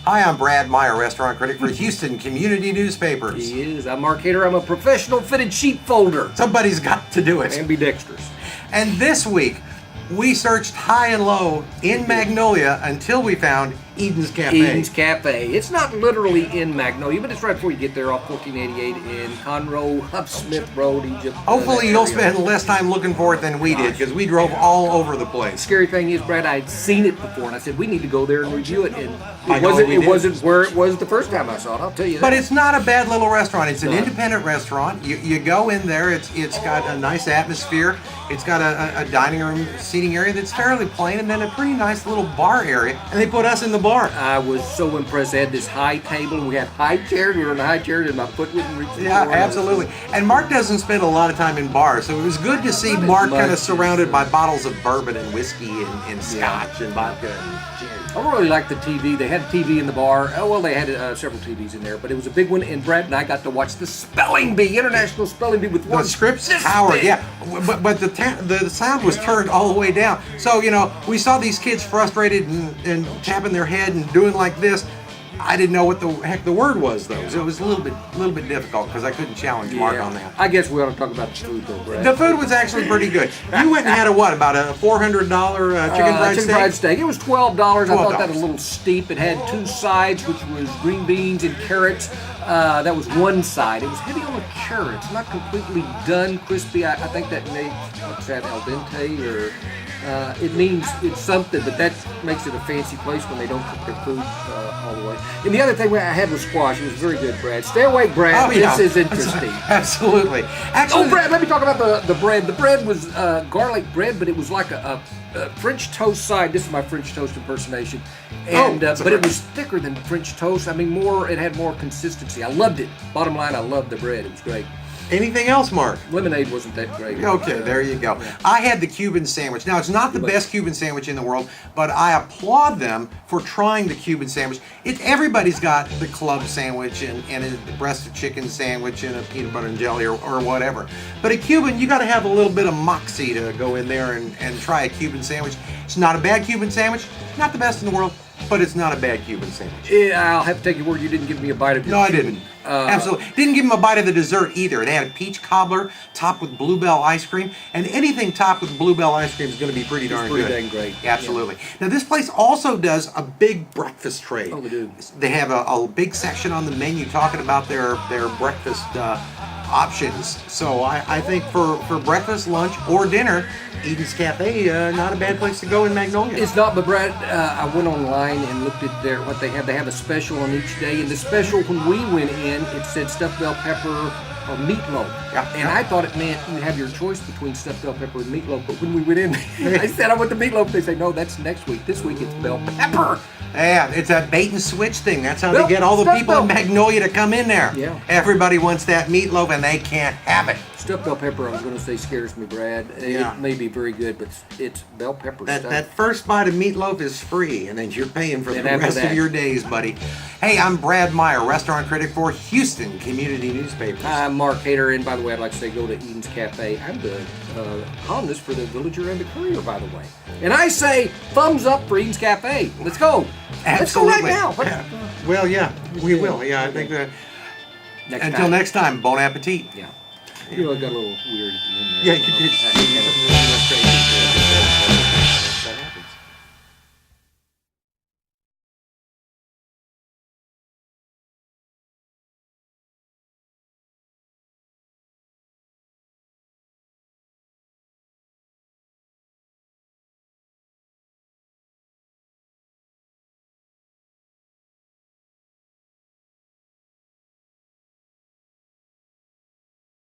Hi, I'm Brad Meyer, restaurant critic for Houston Community Newspapers. He is. I'm Mark Hayter. I'm a professional fitted sheep folder. Somebody's got to do it. Ambidextrous. And this week, we searched high and low in Magnolia until we found Eden's Cafe. Eden's Cafe. It's not literally in Magnolia, but it's right before you get there off 1488 in Conroe, Huff Smith Road, Egypt. Hopefully you'll spend less time looking for it than we did, because we drove all over the place. Scary thing is, Brad, I'd seen it before, and I said, we need to go there and review it. And it wasn't where it was the first time I saw it, I'll tell you that. But it's not a bad little restaurant. It's an independent restaurant. You go in there, it's got a nice atmosphere. It's got a dining room seating area that's fairly plain, and then a pretty nice little bar area. And they put us in the bar. I was so impressed. They had this high table, and we had high chairs. We were in a high chair, and my foot wouldn't reach the floor. Yeah, absolutely. And Mark doesn't spend a lot of time in bars, so it was good to see Mark kind of surrounded by bottles of bourbon and whiskey and scotch and vodka and gin. I really liked the TV. They had a TV in the bar. Oh, well, they had several TVs in there, but it was a big one. And Brad and I got to watch the Spelling Bee, International Spelling Bee with one. The scripts tower, yeah. But the sound was turned all the way down. So, we saw these kids frustrated and tapping their head and doing like this. I didn't know what the heck the word was, though. So it was a little bit difficult because I couldn't challenge Mark on that. I guess we ought to talk about the food, though, Brad. The food was actually pretty good. You went and had about a $400 chicken fried steak? It was $12. I thought that a little steep. It had two sides, which was green beans and carrots. That was one side. It was heavy on the carrots, not completely done, crispy. I think that makes, what's that, al dente, or it means it's something, but that makes it a fancy place when they don't cook their food all the way. And the other thing I had was squash. It was very good, Brad. Stay awake, Brad. Oh, yeah. This is interesting. Absolutely. Actually, Brad, let me talk about the bread. The bread was garlic bread, but it was like a French toast side. This is my French toast impersonation. And but it was thicker than French toast. I mean, it had more consistency. I loved it. Bottom line, I loved the bread. It was great. Anything else, Mark? Lemonade wasn't that great. Okay, there you go. I had the Cuban sandwich. Now, it's not the best Cuban sandwich in the world, but I applaud them for trying the Cuban sandwich. Everybody's got the club sandwich and the breast of chicken sandwich and a peanut butter and jelly or whatever. But a Cuban, you got to have a little bit of moxie to go in there and try a Cuban sandwich. It's not a bad Cuban sandwich, not the best in the world, but it's not a bad Cuban sandwich. Yeah, I'll have to take your word. You didn't give me a bite of your No, Cuban. I didn't. Absolutely. Didn't give them a bite of the dessert either. They had a peach cobbler topped with Bluebell ice cream, and anything topped with Bluebell ice cream is going to be pretty darn good. Pretty dang great. Absolutely. Yeah. Now, this place also does a big breakfast trade. Oh, they do. They have a big section on the menu talking about their breakfast options. So I think for breakfast, lunch, or dinner, Eden's Cafe, not a bad place to go in Magnolia. It's not, but Brad, I went online and looked at what they have. They have a special on each day, and the special when we went in, it said stuffed bell pepper or meatloaf. Yeah, and I thought it meant you have your choice between stuffed bell pepper and meatloaf. But when we went in, I said I want the meatloaf. They say no, that's next week. This week it's bell pepper. Yeah, it's a bait and switch thing. That's how they get all the people in Magnolia to come in there. Yeah. Everybody wants that meatloaf, and they can't have it. Stuffed bell pepper, I was going to say, scares me, Brad. Yeah. It may be very good, but it's bell pepper stuff. That first bite of meatloaf is free, and then you're paying for the rest of your days, buddy. Hey, I'm Brad Meyer, restaurant critic for Houston Community Newspapers. I'm Mark Hayter, and by the way, I'd like to say go to Eden's Cafe. I'm the columnist for the Villager and the Courier, by the way. And I say thumbs up for Eden's Cafe. Let's go. Absolutely. Let's go right now. Well, yeah, we will. Yeah, I think that. Until next time, bon appetit. Yeah. You know, it got a little weird at the end there. Yeah, you did.